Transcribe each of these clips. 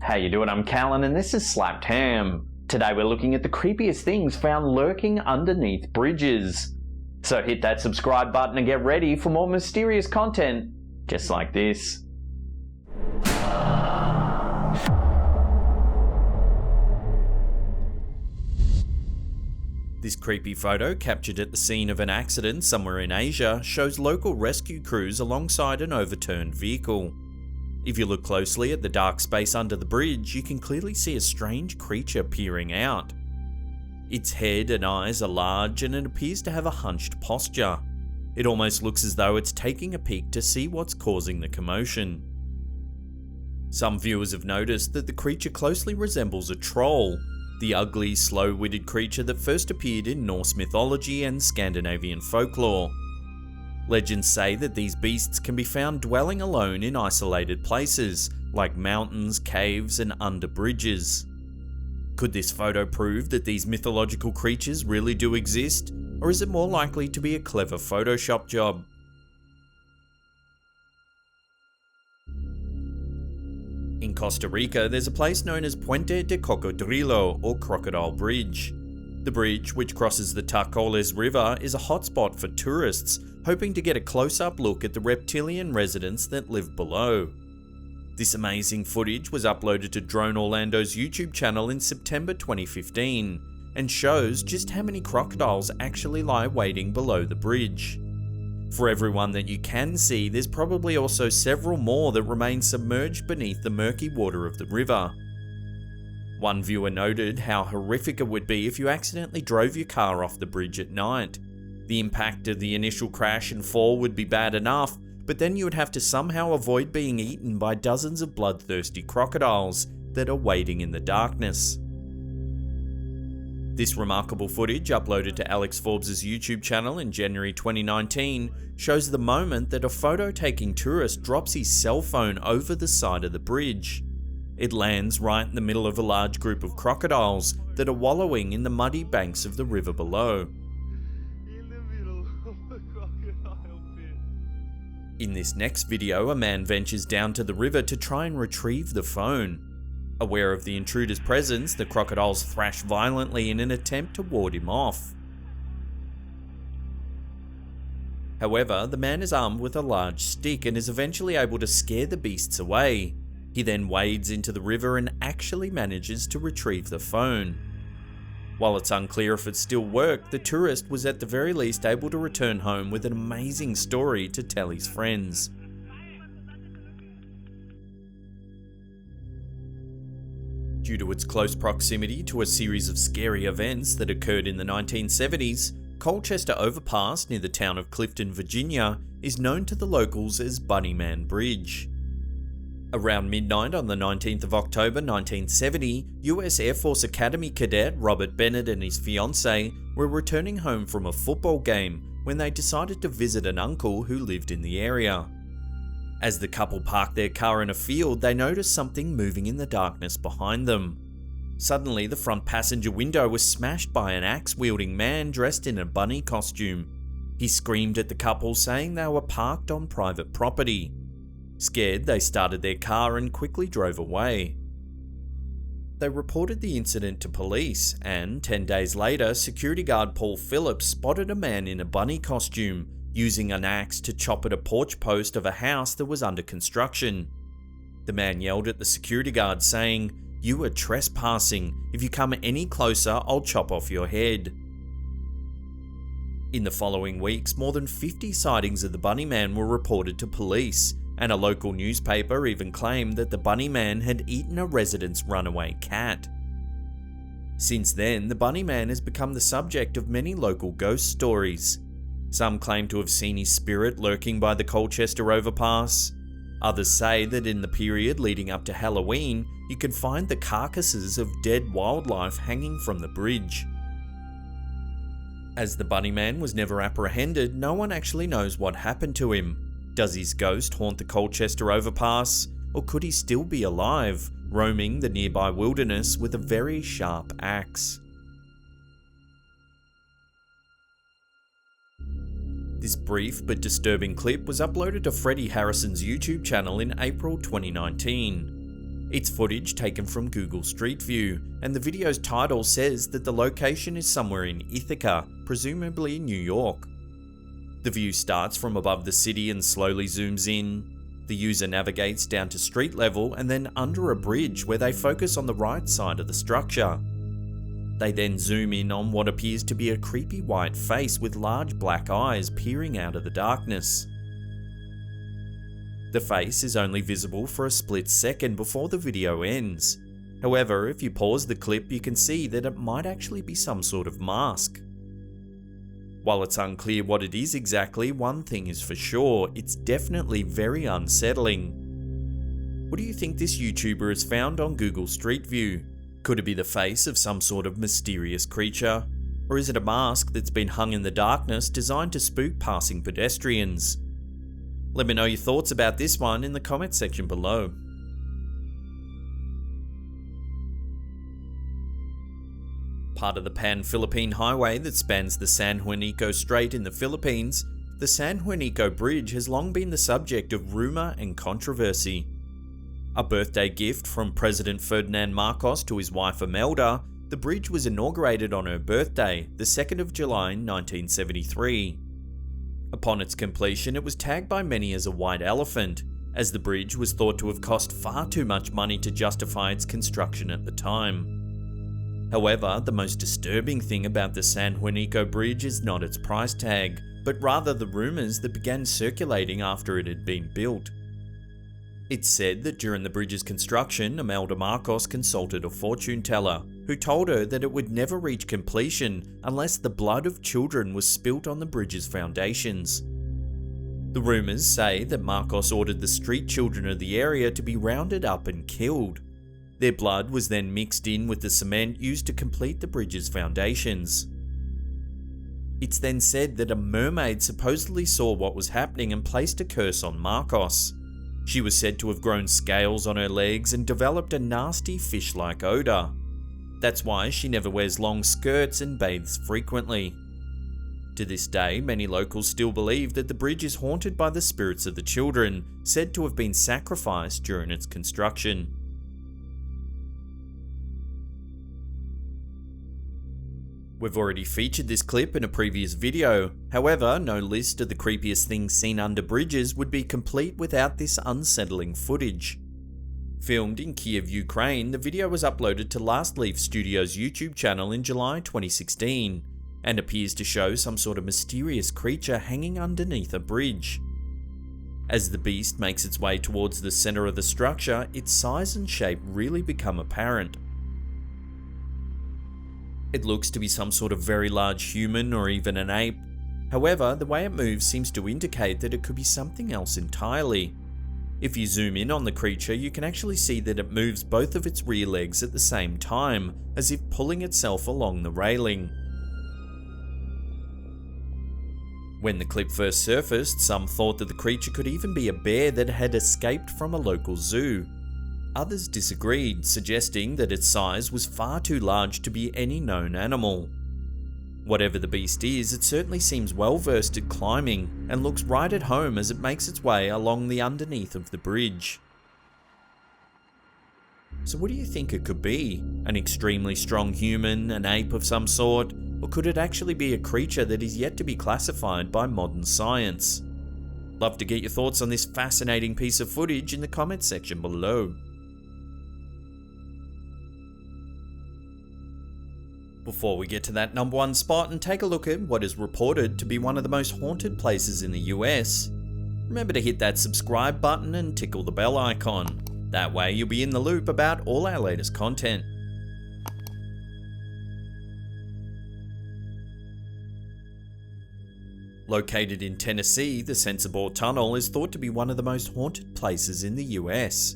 How you doing? I'm Callan and this is Slapped Ham. Today we're looking at the creepiest things found lurking underneath bridges. So hit that subscribe button and get ready for more mysterious content just like this. This creepy photo, captured at the scene of an accident somewhere in Asia, shows local rescue crews alongside an overturned vehicle. If you look closely at the dark space under the bridge, you can clearly see a strange creature peering out. Its head and eyes are large and it appears to have a hunched posture. It almost looks as though it's taking a peek to see what's causing the commotion. Some viewers have noticed that the creature closely resembles a troll, the ugly, slow-witted creature that first appeared in Norse mythology and Scandinavian folklore. Legends say that these beasts can be found dwelling alone in isolated places, like mountains, caves, and under bridges. Could this photo prove that these mythological creatures really do exist, or is it more likely to be a clever Photoshop job? In Costa Rica, there's a place known as Puente de Cocodrilo, or Crocodile Bridge. The bridge, which crosses the Tarcoles River, is a hotspot for tourists, hoping to get a close-up look at the reptilian residents that live below. This amazing footage was uploaded to Drone Orlando's YouTube channel in September 2015, and shows just how many crocodiles actually lie waiting below the bridge. For everyone that you can see, there's probably also several more that remain submerged beneath the murky water of the river. One viewer noted how horrific it would be if you accidentally drove your car off the bridge at night. The impact of the initial crash and fall would be bad enough, but then you would have to somehow avoid being eaten by dozens of bloodthirsty crocodiles that are waiting in the darkness. This remarkable footage, uploaded to Alex Forbes' YouTube channel in January 2019, shows the moment that a photo-taking tourist drops his cell phone over the side of the bridge. It lands right in the middle of a large group of crocodiles that are wallowing in the muddy banks of the river below. In this next video, a man ventures down to the river to try and retrieve the phone. Aware of the intruder's presence, the crocodiles thrash violently in an attempt to ward him off. However, the man is armed with a large stick and is eventually able to scare the beasts away. He then wades into the river and actually manages to retrieve the phone. While it's unclear if it still worked, the tourist was at the very least able to return home with an amazing story to tell his friends. Due to its close proximity to a series of scary events that occurred in the 1970s, Colchester Overpass near the town of Clifton, Virginia, is known to the locals as Bunnyman Bridge. Around midnight on the 19th of October 1970, US Air Force Academy cadet Robert Bennett and his fiancée were returning home from a football game when they decided to visit an uncle who lived in the area. As the couple parked their car in a field, they noticed something moving in the darkness behind them. Suddenly, the front passenger window was smashed by an axe-wielding man dressed in a bunny costume. He screamed at the couple, saying they were parked on private property. Scared, they started their car and quickly drove away. They reported the incident to police, and 10 days later, security guard Paul Phillips spotted a man in a bunny costume, using an axe to chop at a porch post of a house that was under construction. The man yelled at the security guard, saying, "You are trespassing. If you come any closer, I'll chop off your head." In the following weeks, more than 50 sightings of the bunny man were reported to police, and a local newspaper even claimed that the bunny man had eaten a resident's runaway cat. Since then, the bunny man has become the subject of many local ghost stories. Some claim to have seen his spirit lurking by the Colchester Overpass. Others say that in the period leading up to Halloween, you can find the carcasses of dead wildlife hanging from the bridge. As the bunny man was never apprehended, no one actually knows what happened to him. Does his ghost haunt the Colchester Overpass, or could he still be alive, roaming the nearby wilderness with a very sharp axe? This brief but disturbing clip was uploaded to Freddie Harrison's YouTube channel in April 2019. It's footage taken from Google Street View, and the video's title says that the location is somewhere in Ithaca, presumably New York. The view starts from above the city and slowly zooms in. The user navigates down to street level and then under a bridge where they focus on the right side of the structure. They then zoom in on what appears to be a creepy white face with large black eyes peering out of the darkness. The face is only visible for a split second before the video ends. However, if you pause the clip, you can see that it might actually be some sort of mask. While it's unclear what it is exactly, one thing is for sure, it's definitely very unsettling. What do you think this YouTuber has found on Google Street View? Could it be the face of some sort of mysterious creature? Or is it a mask that's been hung in the darkness designed to spook passing pedestrians? Let me know your thoughts about this one in the comment section below. Part of the Pan-Philippine Highway that spans the San Juanico Strait in the Philippines, the San Juanico Bridge has long been the subject of rumour and controversy. A birthday gift from President Ferdinand Marcos to his wife Imelda, the bridge was inaugurated on her birthday, the 2nd of July 1973. Upon its completion, it was tagged by many as a white elephant, as the bridge was thought to have cost far too much money to justify its construction at the time. However, the most disturbing thing about the San Juanico Bridge is not its price tag, but rather the rumours that began circulating after it had been built. It's said that during the bridge's construction, Imelda Marcos consulted a fortune teller, who told her that it would never reach completion unless the blood of children was spilt on the bridge's foundations. The rumours say that Marcos ordered the street children of the area to be rounded up and killed. Their blood was then mixed in with the cement used to complete the bridge's foundations. It's then said that a mermaid supposedly saw what was happening and placed a curse on Marcos. She was said to have grown scales on her legs and developed a nasty fish-like odour. That's why she never wears long skirts and bathes frequently. To this day, many locals still believe that the bridge is haunted by the spirits of the children, said to have been sacrificed during its construction. We've already featured this clip in a previous video, however, no list of the creepiest things seen under bridges would be complete without this unsettling footage. Filmed in Kiev, Ukraine, the video was uploaded to Last Leaf Studios' YouTube channel in July 2016, and appears to show some sort of mysterious creature hanging underneath a bridge. As the beast makes its way towards the centre of the structure, its size and shape really become apparent. It looks to be some sort of very large human or even an ape. However, the way it moves seems to indicate that it could be something else entirely. If you zoom in on the creature, you can actually see that it moves both of its rear legs at the same time, as if pulling itself along the railing. When the clip first surfaced, some thought that the creature could even be a bear that had escaped from a local zoo. Others disagreed, suggesting that its size was far too large to be any known animal. Whatever the beast is, it certainly seems well versed at climbing and looks right at home as it makes its way along the underneath of the bridge. So what do you think it could be? An extremely strong human, an ape of some sort, or could it actually be a creature that is yet to be classified by modern science? Love to get your thoughts on this fascinating piece of footage in the comments section below. Before we get to that number one spot and take a look at what is reported to be one of the most haunted places in the US, remember to hit that subscribe button and tickle the bell icon. That way you'll be in the loop about all our latest content. Located in Tennessee, the SENSABAUGH Tunnel is thought to be one of the most haunted places in the US.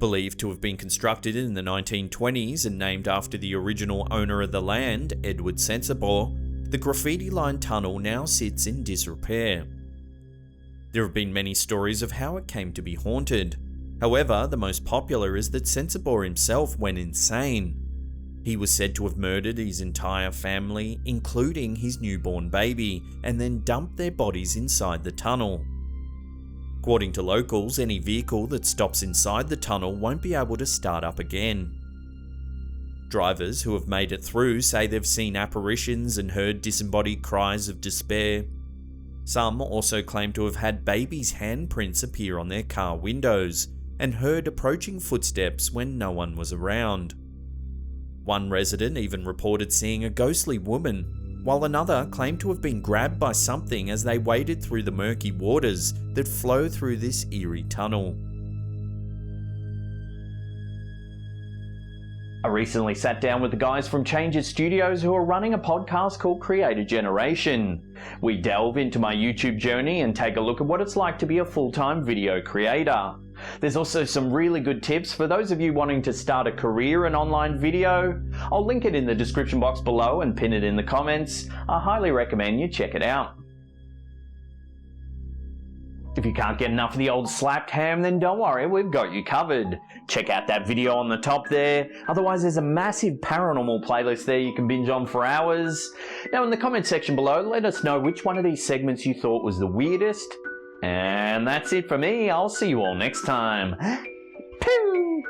Believed to have been constructed in the 1920s and named after the original owner of the land, Edward SENSABAUGH, the graffiti-lined tunnel now sits in disrepair. There have been many stories of how it came to be haunted. However, the most popular is that SENSABAUGH himself went insane. He was said to have murdered his entire family, including his newborn baby, and then dumped their bodies inside the tunnel. According to locals, any vehicle that stops inside the tunnel won't be able to start up again. Drivers who have made it through say they've seen apparitions and heard disembodied cries of despair. Some also claim to have had babies' handprints appear on their car windows and heard approaching footsteps when no one was around. One resident even reported seeing a ghostly woman, while another claimed to have been grabbed by something as they waded through the murky waters that flow through this eerie tunnel. I recently sat down with the guys from Changes Studios who are running a podcast called Creator Generation. We delve into my YouTube journey and take a look at what it's like to be a full-time video creator. There's also some really good tips for those of you wanting to start a career in online video. I'll link it in the description box below and pin it in the comments. I highly recommend you check it out. If you can't get enough of the old slapped ham, then don't worry, we've got you covered. Check out that video on the top there. Otherwise, there's a massive paranormal playlist there you can binge on for hours. Now in the comment section below, let us know which one of these segments you thought was the weirdest. And that's it for me. I'll see you all next time. Pew!